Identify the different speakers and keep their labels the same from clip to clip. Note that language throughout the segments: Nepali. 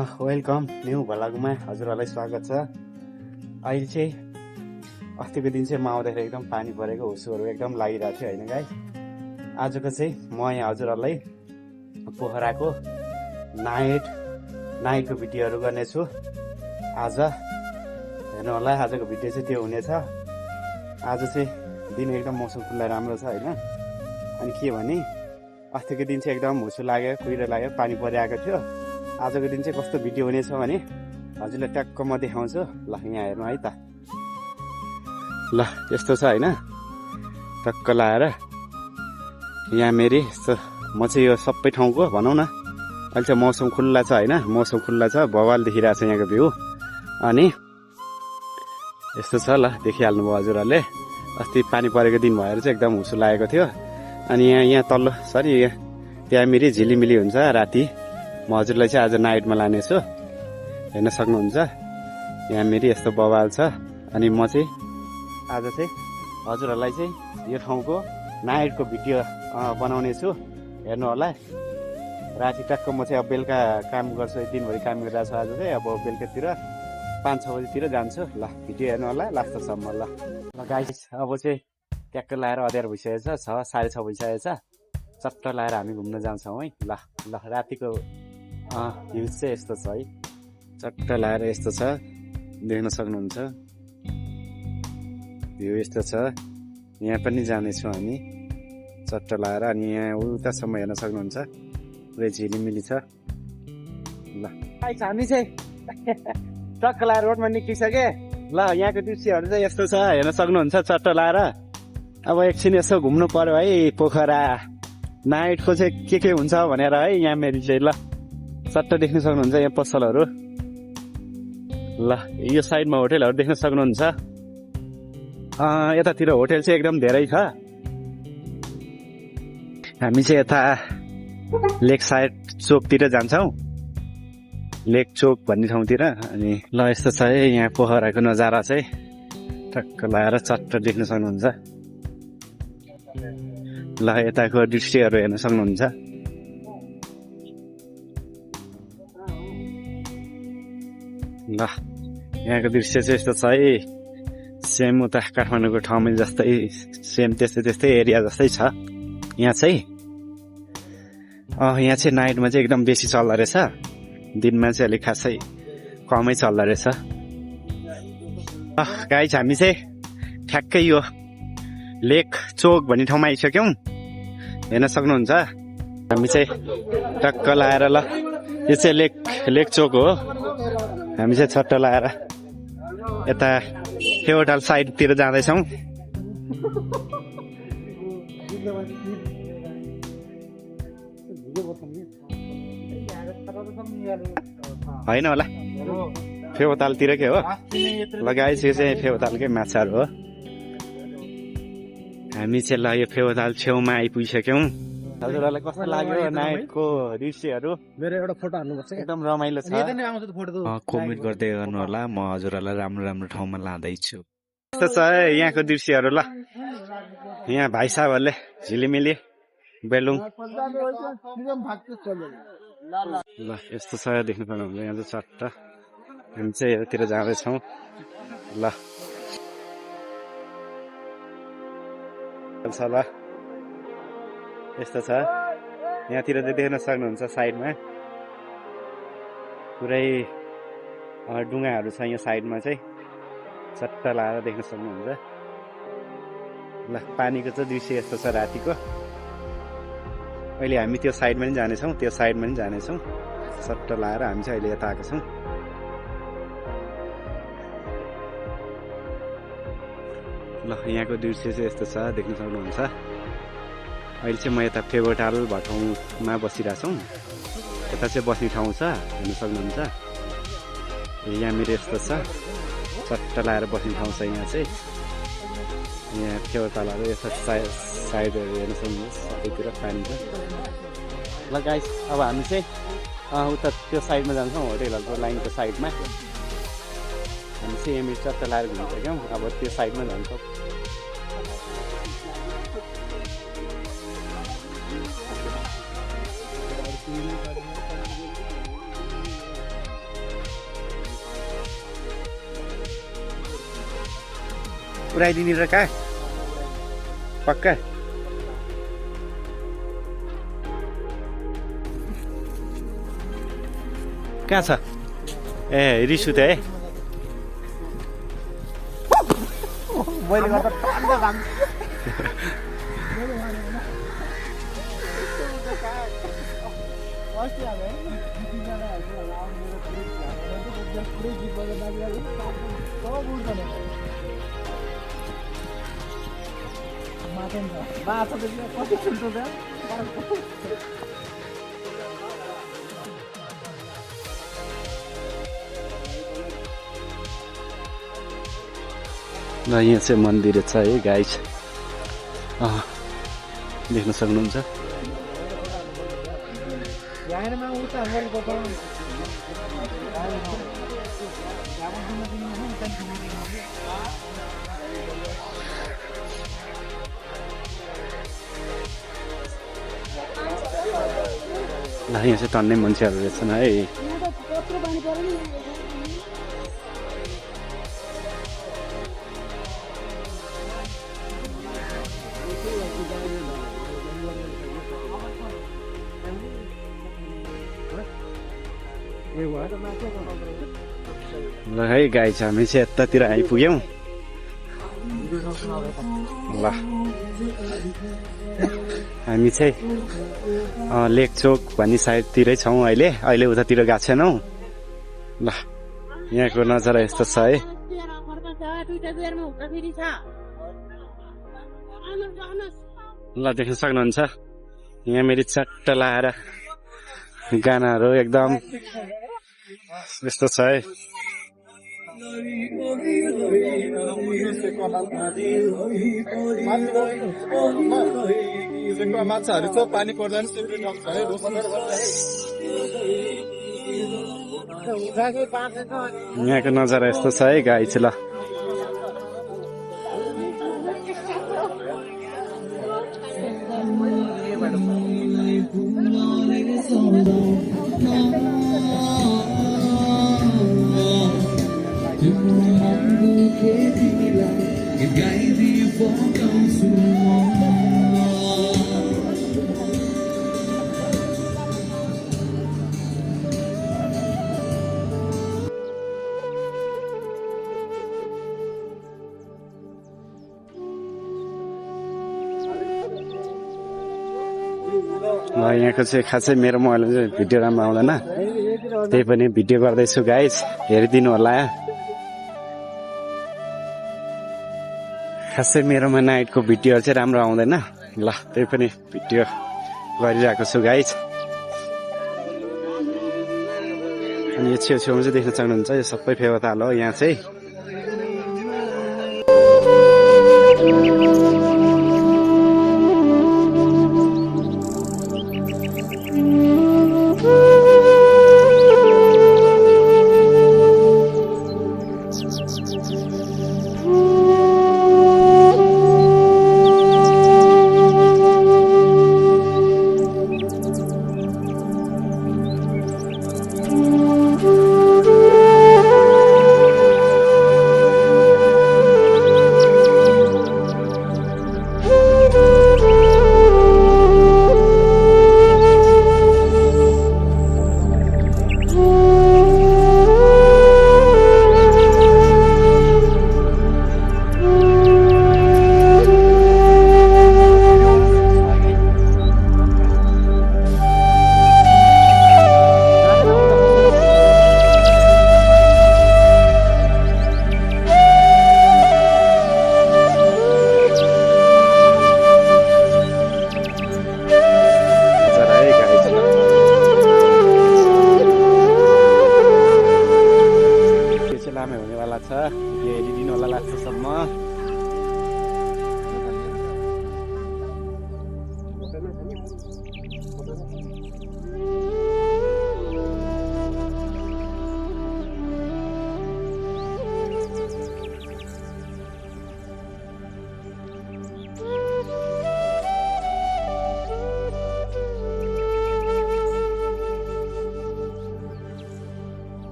Speaker 1: वेलकम न्यू भ्लगमा हजुरहरूलाई स्वागत छ। अहिले चाहिँ अस्तिको दिन चाहिँ म आउँदाखेरि एकदम पानी परेको हुसुहरू एकदम लागिरहेको थियो होइन गाइस। आजको चाहिँ म यहाँ हजुरहरूलाई पोखराको नाइटको भिडियोहरू गर्नेछु। आज हेर्नु होला, आजको भिडियो चाहिँ त्यो हुनेछ। आज चाहिँ दिन एकदम मौसम खुल्ला राम्रो छ होइन। अनि के भने अस्तिको दिन चाहिँ एकदम हुसु लाग्यो, कुहिरो लाग्यो, पानी परिआएको थियो। आजको दिन चाहिँ कस्तो भिडियो हुनेछ भने हजुरलाई ट्याक्क म देखाउँछु। ल यहाँ हेर्नु है त, ल यस्तो छ होइन। टक्क लाएर यहाँ मेरी यस्तो म चाहिँ यो सबै ठाउँको भनौँ न, अहिले चाहिँ मौसम खुल्ला छ होइन, मौसम खुल्ला छ, भवाल देखिरहेको छ यहाँको भ्यू। अनि यस्तो छ, ल देखिहाल्नुभयो हजुरहरूले। अस्ति पानी परेको दिन भएर चाहिँ एकदम हुसु लागेको थियो। अनि यहाँ तल्लो सरी त्यहाँ मेरी झिलिमिली हुन्छ राति। म हजुरलाई चाहिँ आज नाइटमा लानेछु, हेर्न सक्नुहुन्छ। यहाँ मेरी यस्तो बवाल छ। अनि म चाहिँ आज चाहिँ हजुरहरूलाई चाहिँ यो ठाउँको नाइटको भिडियो बनाउने छु, हेर्नु होला। राति टक्क म चाहिँ अब बेलुका काम गर्छु, दिनभरि काम गरिरहेको छु। आज चाहिँ अब बेलुकातिर 5-6 बजीतिर जान्छु। ल भिडियो हेर्नु होला लास्टसम्म। ल गाइस अब चाहिँ ट्याक्क लाएर अँध्यारो भइसकेको छ, 6-6:30 भइसकेको छ। चट्ट लाएर हामी घुम्न जान्छौँ है। ल ल रातिको भ्युज चाहिँ यस्तो छ है, चट्ट लाएर यस्तो छ, देख्न सक्नुहुन्छ। भ्यू यस्तो छ। यहाँ पनि जानेछौँ हामी चट्ट लाएर। अनि यहाँ उतासम्म हेर्न सक्नुहुन्छ, पुरै झिलिमिली छ। ल हामी चाहिँ टक्क लाएर रोडमा निक्लिसके। ल यहाँको दृश्यहरू चाहिँ यस्तो छ, हेर्न सक्नुहुन्छ चट्ट लाएर। अब एकछिन यसो घुम्नु पर्यो है पोखरा नाइटको चाहिँ के हुन्छ भनेर है। यहाँ मेरी चाहिँ ल चट्ट देख्न सक्नुहुन्छ यहाँ पसलहरू। ल यो साइडमा होटेलहरू देख्न सक्नुहुन्छ। यतातिर होटेल चाहिँ एकदम धेरै छ। हामी चाहिँ यता लेक साइड चोकतिर जान्छौँ, लेक चोक भन्ने ठाउँतिर। अनि ल यस्तो छ है यहाँ पोखराको नजारा चाहिँ, टक्क लगाएर चट्ट देख्न सक्नुहुन्छ। ल यताको दृश्यहरू हेर्न सक्नुहुन्छ। ल यहाँको दृश्य चाहिँ यस्तो छ है, सेम उता काठमाडौँको ठाउँमा जस्तै सेम त्यस्तै एरिया जस्तै छ। यहाँ चाहिँ यहाँ चाहिँ नाइटमा चाहिँ एकदम बेसी चल्दो रहेछ, दिनमा चाहिँ अलिक खासै कमै चल्दो रहेछ। गाइस हामी चाहिँ ठ्याक्कै यो लेक चोक भन्ने ठाउँमा आइसक्यौँ, हेर्न सक्नुहुन्छ। हामी चाहिँ टक्क लाएर ल यो चाहिँ लेक चोक हो। हामी चाहिँ छट्ट लाएर यता फेवटाल साइडतिर जाँदैछौँ। होइन होला फेवतालतिरकै हो। लगाएछ यो चाहिँ फेवतालकै माछाहरू हो। हामी चाहिँ ल यो फेवताल छेउमा आइपुगिसक्यौँ। हजुरहरूलाई कस्तो लाग्यो नाइटको दृश्यहरू?
Speaker 2: मेरो एउटा फोटो हाल्नुपर्छ,
Speaker 1: एकदम रमाइलो छ।
Speaker 3: कमेन्ट गर्दै गर्नु होला, म हजुरहरूलाई राम्रो राम्रो ठाउँमा लाँदैछु।
Speaker 1: यस्तो छ यहाँको दृश्यहरू। ल यहाँ भाइ साहबहरूले झिलिमिली बेलुङ ल यस्तो छ देख्नु पाउनुहुन्छ। यहाँ चाहिँ चट्ट हामी चाहिँ यतातिर जाँदैछौँ। ल ल यस्तो छ यहाँतिर चाहिँ देख्न सक्नुहुन्छ। साइडमा पुरै डुङ्गाहरू छ यहाँ साइडमा चाहिँ, चट्ट लाएर देख्न सक्नुहुन्छ। ल पानीको चाहिँ दृश्य यस्तो छ रातिको। अहिले हामी त्यो साइडमा पनि जानेछौँ, त्यो साइडमा पनि जानेछौँ। चट्ट लाएर हामी चाहिँ अहिले यता आएको छौँ। ल यहाँको दृश्य चाहिँ यस्तो छ, देख्न सक्नुहुन्छ। अहिले चाहिँ म यता फेवटाल भठाउँमा बसिरहेको छौँ। यता चाहिँ बस्ने ठाउँ छ, हेर्न सक्नुहुन्छ। यहाँ मेरो यस्तो छ, चट्ट लाएर बस्ने ठाउँ छ यहाँ चाहिँ। यहाँ फेवटालहरू यता साइडहरू हेर्न सक्नुहुन्छ, सबैतिर पानी छ। ल गाइस अब हामी चाहिँ उता त्यो साइडमा जान्छौँ, होटेलहरूको लाइनको साइडमा। हामी चाहिँ यहाँ चट्ट लाएर घुमिसक्यौँ, अब त्यो साइडमा जान्छौँ। पुऱ्याइदिने र कहाँ पक्का कहाँ छ ए रिसु त है मैले गर्दा टक्क भान्छ ल यहाँ चाहिँ मन्दिर छ है गाइस देख्न सक्नुहुन्छ ल यहाँ चाहिँ टन्नै मान्छेहरू रहेछन् है ल है गाई छ हामी चाहिँ यतातिर आइपुग्यौँ ल हामी चाहिँ लेकचोक भन्ने साइडतिरै छौँ अहिले उतातिर गएको छैनौँ ल यहाँको नजारा यस्तो छ है ल देख्न सक्नुहुन्छ यहाँ मेरो चट्ट लाएर गानाहरू एकदम यस्तो छ है
Speaker 2: माछाहरू छ पानी पर्दा
Speaker 1: यहाँको नजारा यस्तो छ है गाई चाहिँ ल यहाँको चाहिँ खासै मेरो मोबाइलमा चाहिँ भिडियो राम्रो आउँदैन त्यही पनि भिडियो गर्दैछु गाइस हेरिदिनु होला खासै मेरोमा नाइटको भिडियोहरू चाहिँ राम्रो आउँदैन ल त्यही पनि भिडियो गरिरहेको छु गाइस अनि यो छेउछेउमा चाहिँ देख्न सक्नुहुन्छ यो सबै फेवाताल हो यहाँ चाहिँ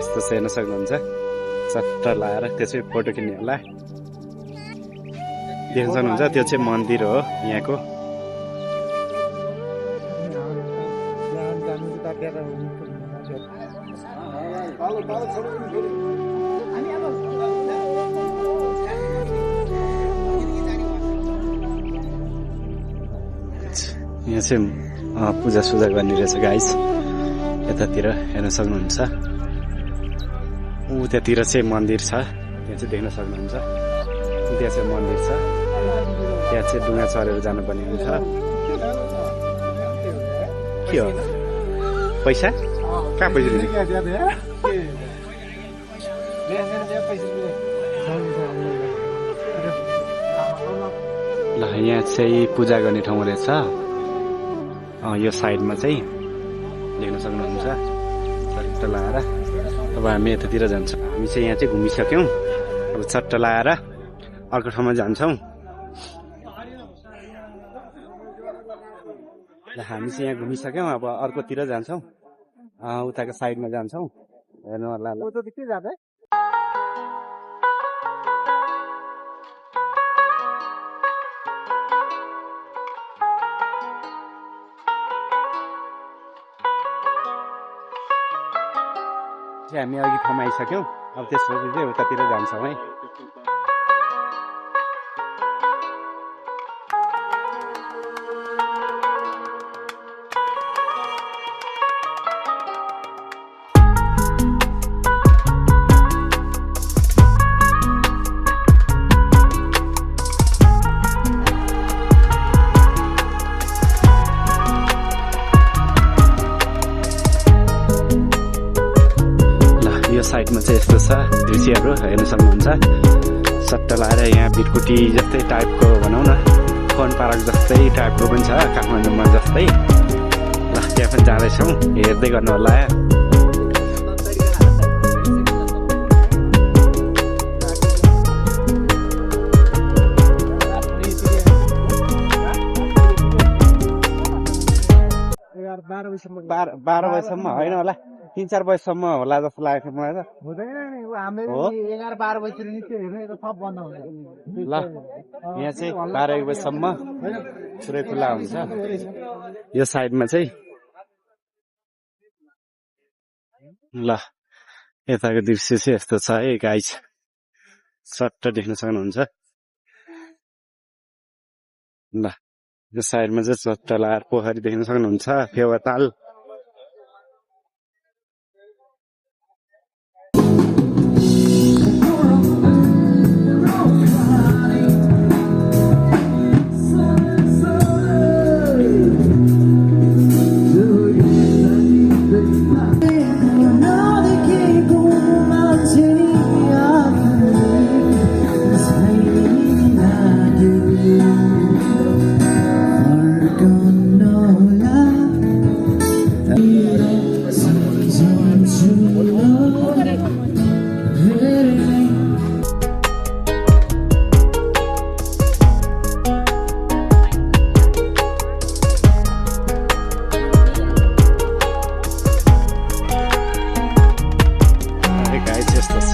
Speaker 1: यस्तो चाहिँ हेर्न सक्नुहुन्छ चट्ट लाएर त्यो चाहिँ फोटो खिच्ने होला देख्न सक्नुहुन्छ त्यो चाहिँ मन्दिर हो यहाँको यहाँ चाहिँ पूजा सुजा गर्ने रहेछ गाइस यतातिर हेर्न सक्नुहुन्छ त्यहाँतिर चाहिँ मन्दिर छ त्यहाँ चाहिँ देख्न सक्नुहुन्छ त्यहाँ चाहिँ मन्दिर छ त्यहाँ चाहिँ डुङ्गा चढेर जानुपर्ने हुन्छ के हो पैसा कहाँ पैसा ल यहाँ चाहिँ पूजा गर्ने ठाउँ रहेछ यो साइडमा चाहिँ देख्न सक्नुहुन्छ चट्ट लाएर अब हामी यतातिर जान्छौँ हामी चाहिँ यहाँ चाहिँ घुमिसक्यौँ अब चट्ट लाएर अर्को ठाउँमा जान्छौँ ल हामी चाहिँ यहाँ घुमिसक्यौँ अब अर्कोतिर जान्छौँ उताको साइडमा जान्छौँ हेर्नु होला हामी अघि ठाउँमा आइसक्यौँ अब त्यसपछि चाहिँ उतातिर जान्छौँ है साइडमा चाहिँ यस्तो छ दृश्यहरू हेर्न सक्नुहुन्छ सट्ट लाएर यहाँ बिरकुटी जस्तै टाइपको भनौँ न फन पार्क जस्तै टाइपको पनि छ काठमाडौँमा जस्तै ल त्यहाँ पनि जाँदैछौँ हेर्दै गर्नु होला बाह्र बजीसम्म होइन होला 3-4 बजीसम्म होला जस्तो लागेको थियो मलाई त ल यहाँ चाहिँ 12-1 बजीसम्म पुरै खुल्ला हुन्छ यो साइडमा चाहिँ ल यताको दृश्य चाहिँ यस्तो छ है गाइस सट्ट देख्न सक्नुहुन्छ ल यो साइडमा चाहिँ चट्ट लाएर पोखरी देख्न सक्नुहुन्छ फेवाताल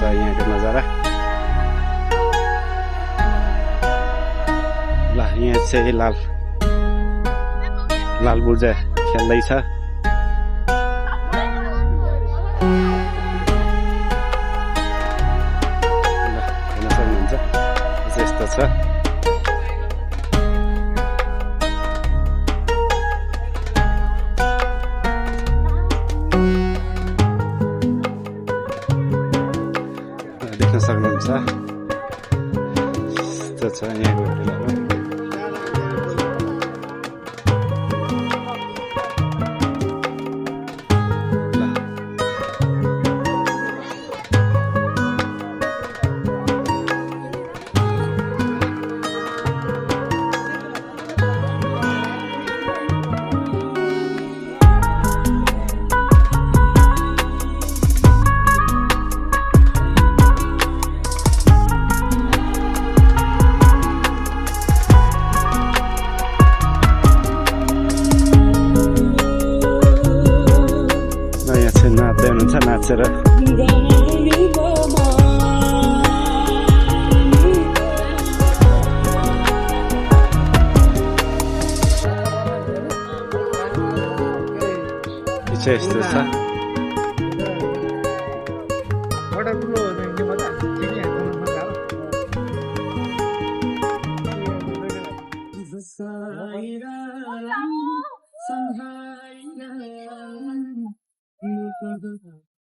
Speaker 1: यहाँको नजारा ल यहाँ चाहिँ लाल बुर्जा खेल्दैछ हेर्न सक्नुहुन्छ यस्तो छ देख्न सक्नुहुन्छ यस्तो छ यहाँको होटेलहरू चाहिँ यस्तो छ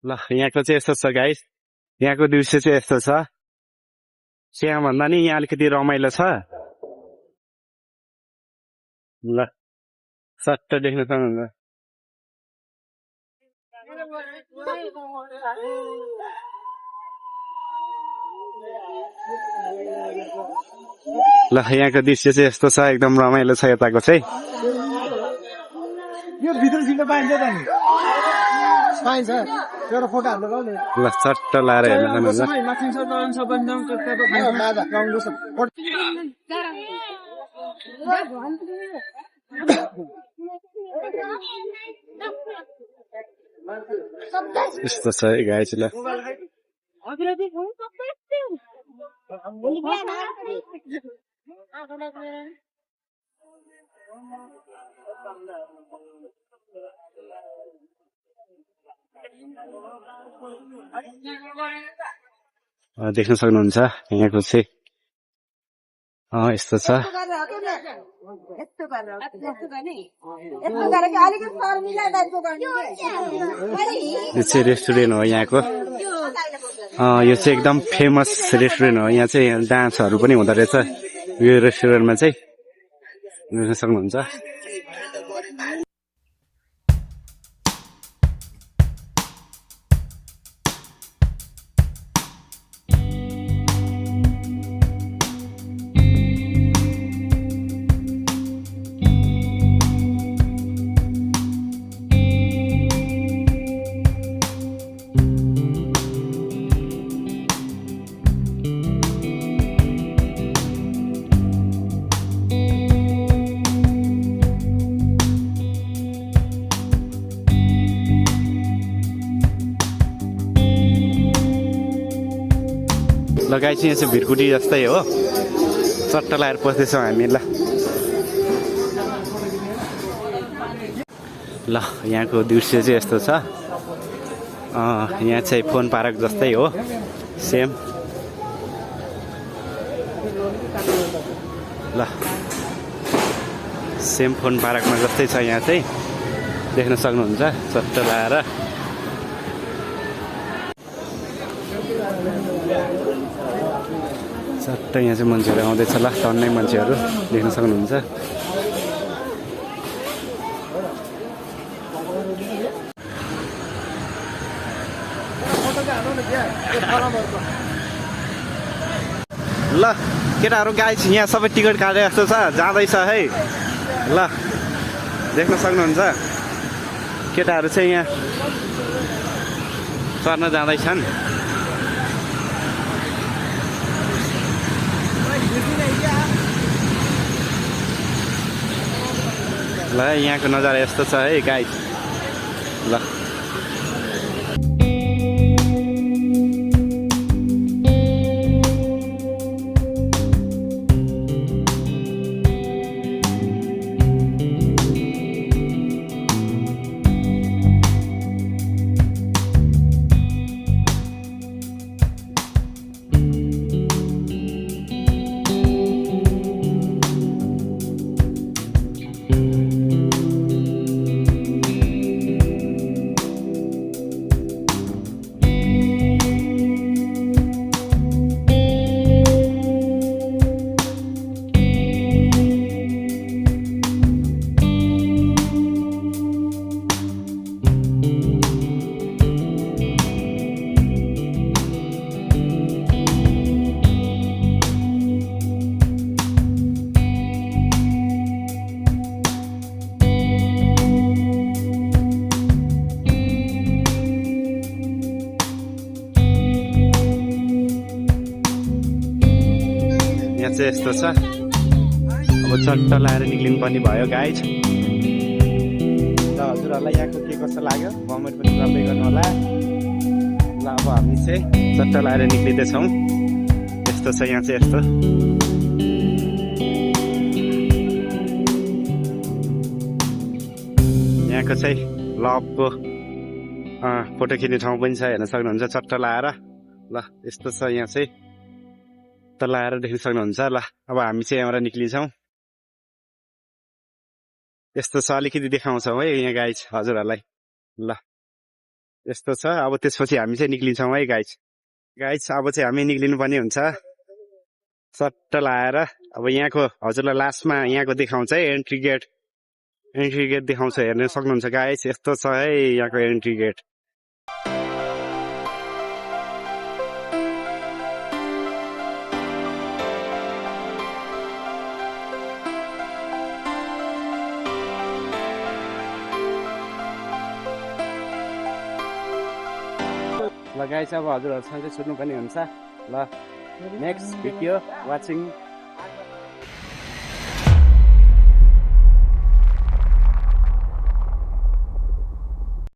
Speaker 1: ल यहाँको चाहिँ यस्तो छ गाइस यहाँको दृश्य चाहिँ यस्तो छ त्यहाँ भन्दा नि यहाँ अलिकति रमाइलो छ ल सट्ट देख्न सक्नुहुन्छ ल यहाँको दृश्य चाहिँ यस्तो छ एकदम रमाइलो छ यताको चाहिँ
Speaker 2: यो भित्र छिर्न पाइन्छ त नि पाइन्छ एउटा फोटो हाल्नु गाउने
Speaker 1: ल चट्ट लाएर हेर्न सक्नुहुन्छ
Speaker 2: माथि सरदरन सबैजना
Speaker 1: यस्तो छ है गाई चाहिँ ल देख्न सक्नुहुन्छ यहाँको चाहिँ यस्तो छ यो चाहिँ रेस्टुरेन्ट हो यहाँको यो चाहिँ एकदम फेमस रेस्टुरेन्ट हो यहाँ चाहिँ डान्सहरू पनि हुँदो रहेछ यो रेस्टुरेन्टमा चाहिँ देख्न सक्नुहुन्छ लगाइ चाहिँ यहाँ चाहिँ भिरकुटी जस्तै हो चट्ट लगाएर पस्दैछौँ हामी ल यहाँको दृश्य चाहिँ यस्तो छ यहाँ चाहिँ फोन पार्क जस्तै हो सेम ल सेम फोन पार्कमा जस्तै छ यहाँ चाहिँ देख्न सक्नुहुन्छ चट्ट लगाएर चट्ट यहाँ चाहिँ मान्छेहरू आउँदैछ ल टन्नै मान्छेहरू देख्न सक्नुहुन्छ ल केटाहरू गाई यहाँ सबै टिकट काटे जस्तो छ जाँदैछ है ल देख्न सक्नुहुन्छ केटाहरू चाहिँ यहाँ चढ्न जाँदैछन् ल यहाँको नजारा यस्तो छ है गाइस ल चाहिँ यस्तो छ अब चट्ट लाएर निक्लिनु पनि भयो गाइज ल हजुरहरूलाई यहाँको के कस्तो लाग्यो कमेन्ट पनि गर्दै गर्नु होला ल अब अब हामी चाहिँ चट्टा लाएर निक्लिँदैछौँ। यस्तो छ यहाँ चाहिँ यस्तो। यहाँको चाहिँ लभको फोटो खिच्ने ठाउँ पनि छ, हेर्न सक्नुहुन्छ चट्टा लाएर। ल यस्तो छ यहाँ चाहिँ, चट्टा लाएर देख्न सक्नुहुन्छ। ल अब हामी चाहिँ यहाँबाट निक्लिन्छौँ। यस्तो छ, अलिकति देखाउँछौँ है यहाँ गाइज हजुरहरूलाई। ल यस्तो छ। अब त्यसपछि हामी चाहिँ निक्लिन्छौँ है गाइज। अब चाहिँ हामी निक्लिनु पर्ने हुन्छ चट्टा लाएर। अब यहाँको हजुरलाई लास्टमा यहाँको देखाउँछ है एन्ट्री गेट देखाउँछ, हेर्न सक्नुहुन्छ गाइज। यस्तो छ है यहाँको एन्ट्री गेट। ल गाइस अब हजुरहरूसँग चाहिँ सुन्नुपर्ने हुन्छ। ल नेक्स्ट भिडियो वाचिङ।